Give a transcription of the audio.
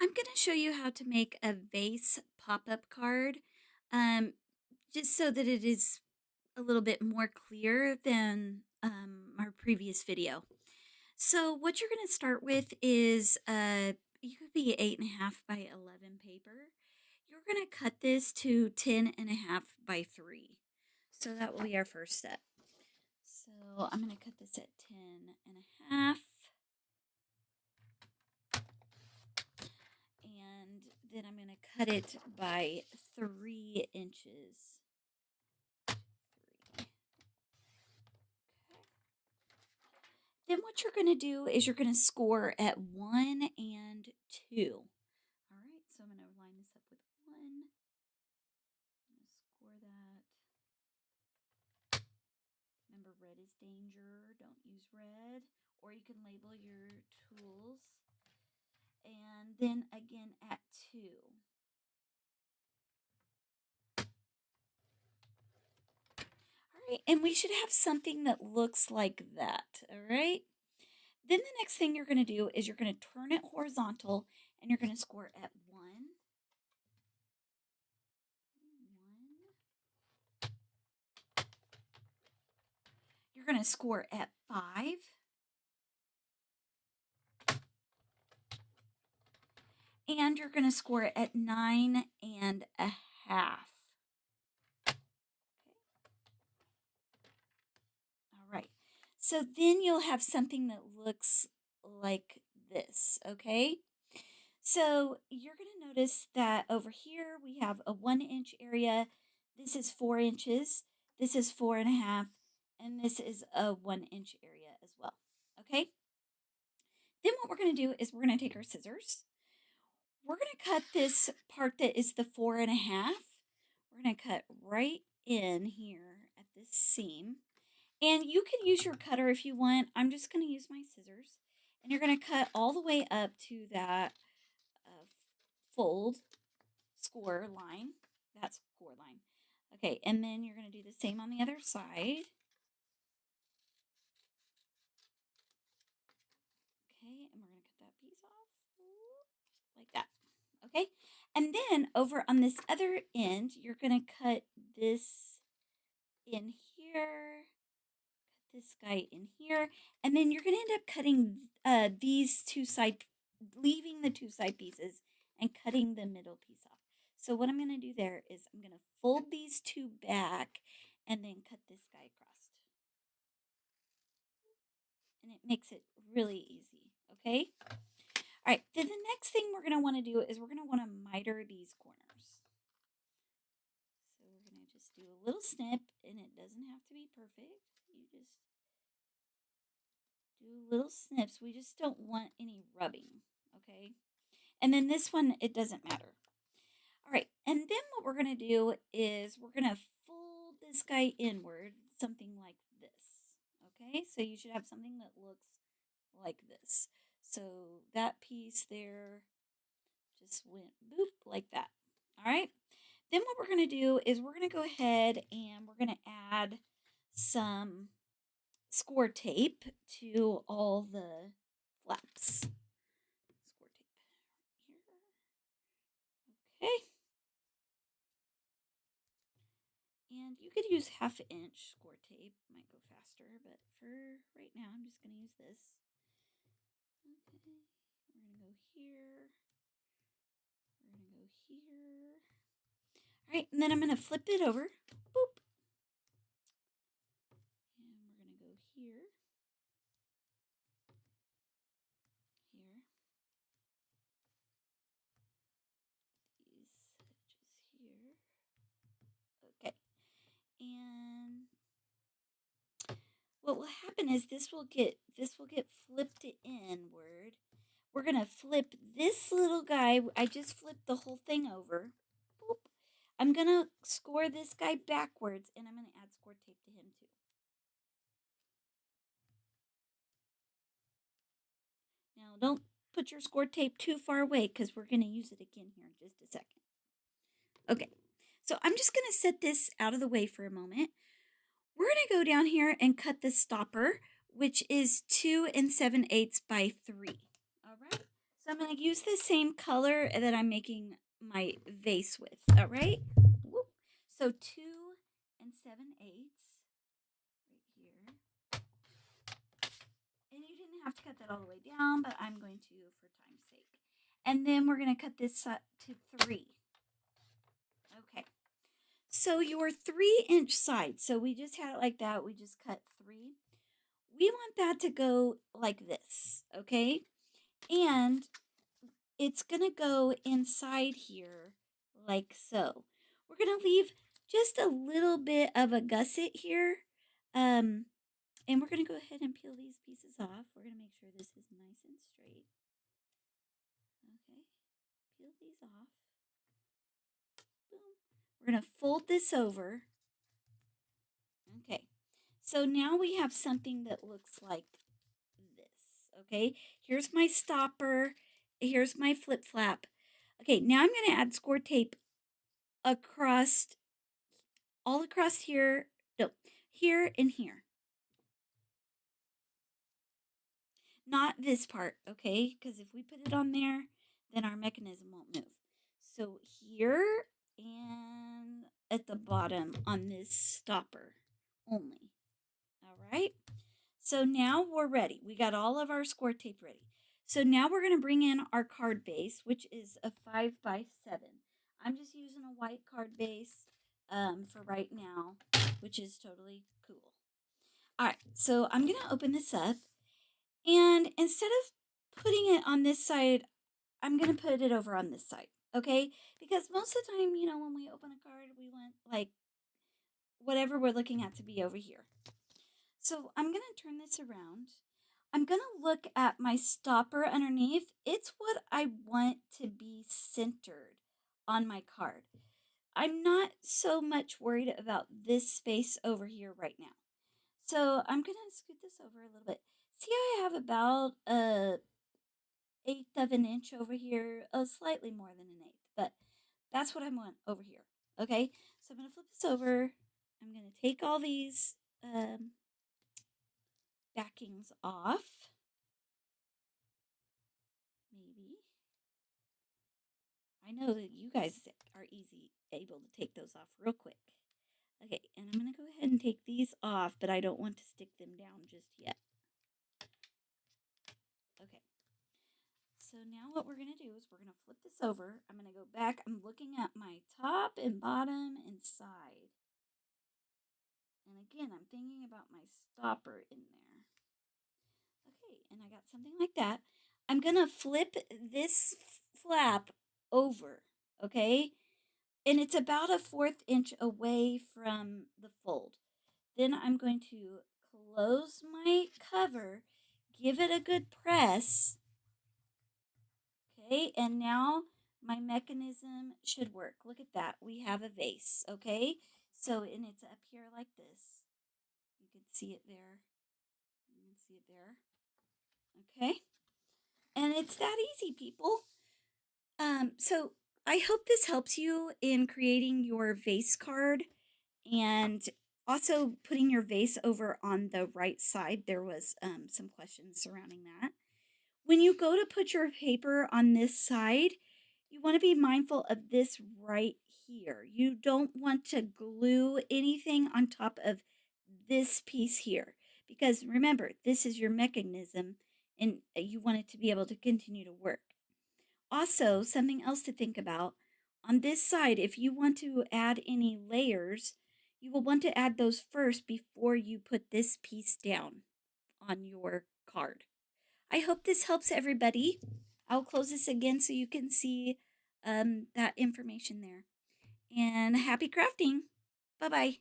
I'm going to show you how to make a vase pop-up card, um, just so that it is a little bit more clear than our previous video. So what you're going to start with is you could be 8.5 by 11 paper. You're going to cut this to 10.5 by 3. So that will be our first step. So I'm going to cut this at 10.5. And then I'm going to cut it by 3 inches. 3. Okay. Then what you're going to do is you're going to score at 1 and 2. All right, so I'm going to line this up with 1. I'm going to score that. Remember, red is danger. Don't use red. Or you can label your tools. And then again at 2. And we should have something that looks like that, all right? Then the next thing you're going to do is you're going to turn it horizontal and you're going to score at 1. 1. You're going to score at 5. And you're going to score at 9.5. All right. So then you'll have something that looks like this, okay? So you're going to notice that over here we have a 1-inch area. This is 4 inches. This is 4.5. And this is a 1-inch area as well, okay? Then what we're going to do is we're going to take our scissors. We're going to cut this part that is the 4.5. We're going to cut right in here at this seam. And you can use your cutter if you want. I'm just going to use my scissors. And you're going to cut all the way up to that fold score line. That's score line. Okay, and then you're going to do the same on the other side. Okay, and we're going to cut that piece off like that. Okay, and then over on this other end, you're going to cut this in here, cut this guy in here, and then you're going to end up cutting these two side, leaving the two side pieces and cutting the middle piece off. So what I'm going to do there is I'm going to fold these two back and then cut this guy across. And it makes it really easy, okay? All right, then the next thing we're going to want to do is we're going to want to miter these corners. So we're going to just do a little snip, and it doesn't have to be perfect. You just do little snips. We just don't want any rubbing, okay? And then this one, it doesn't matter. All right, and then what we're going to do is we're going to fold this guy inward, something like this, okay? So you should have something that looks like this. So that piece there just went boop like that. All right. Then what we're going to do is we're going to go ahead and we're going to add some score tape to all the flaps. Score tape here. Okay. And you could use 1/2-inch score tape. Might go faster, but for right now, I'm just going to use this. Okay. We're going to go here. We're going to go here. All right, and then I'm going to flip it over. Boop. And we're going to go here. Here. These edges here. Okay. And what will happen is this will get flipped inward. We're going to flip this little guy. I just flipped the whole thing over. Boop. I'm going to score this guy backwards, and I'm going to add score tape to him too. Now, don't put your score tape too far away because we're going to use it again here in just a second. Okay, so I'm just going to set this out of the way for a moment. We're going to go down here and cut the stopper, which is 2 7/8 by 3. All right, So I'm going to use the same color that I'm making my vase with, all right? Whoop. So 2 7/8 right here. And you didn't have to cut that all the way down, but I'm going to for time's sake. And then we're going to cut this to 3. Okay. So your 3-inch side, so we just had it like that. We just cut 3. We want that to go like this, okay? And it's going to go inside here like so. We're going to leave just a little bit of a gusset here. And we're going to go ahead and peel these pieces off. We're going to make sure this is nice and straight. Okay, peel these off. Boom. We're going to fold this over. Okay, so now we have something that looks like this. Okay, here's my stopper. Here's my flip flap. Okay, now I'm going to add score tape across, all across here. No, here and here. Not this part, okay? Because if we put it on there, then our mechanism won't move. So here and at the bottom on this stopper only. All right. So now we're ready. We got all of our score tape ready. So now we're going to bring in our card base, which is a 5x7. I'm just using a white card base for right now, which is totally cool. All right. So I'm going to open this up. And instead of putting it on this side, I'm going to put it over on this side, okay? Because most of the time, you know, when we open a card, we want, like, whatever we're looking at to be over here. So I'm going to turn this around. I'm going to look at my stopper underneath. It's what I want to be centered on my card. I'm not so much worried about this space over here right now. So I'm going to scoot this over a little bit. See, I have about a 1/8 of an inch over here, slightly more than an 1/8, but that's what I want over here. Okay, so I'm going to flip this over. I'm going to take all these backings off. Maybe. I know that you guys are able to take those off real quick. Okay, and I'm going to go ahead and take these off, but I don't want to stick them down just yet. Okay. So now what we're going to do is we're going to flip this over. I'm going to go back. I'm looking at my top and bottom and side. And again, I'm thinking about my stopper in there. Okay, and I got something like that. I'm going to flip this flap over, okay? And it's about a 1/4 inch away from the fold. Then I'm going to close my cover, give it a good press. Okay, and now my mechanism should work. Look at that. We have a vase, okay? So, and it's up here like this. You can see it there. You can see it there. Okay? And it's that easy, people. So I hope this helps you in creating your vase card and also putting your vase over on the right side. There was some questions surrounding that. When you go to put your paper on this side, you want to be mindful of this right here. You don't want to glue anything on top of this piece here because remember, this is your mechanism and you want it to be able to continue to work. Also, something else to think about, on this side, if you want to add any layers, you will want to add those first before you put this piece down on your card. I hope this helps everybody. I'll close this again so you can see that information there. And happy crafting. Bye-bye.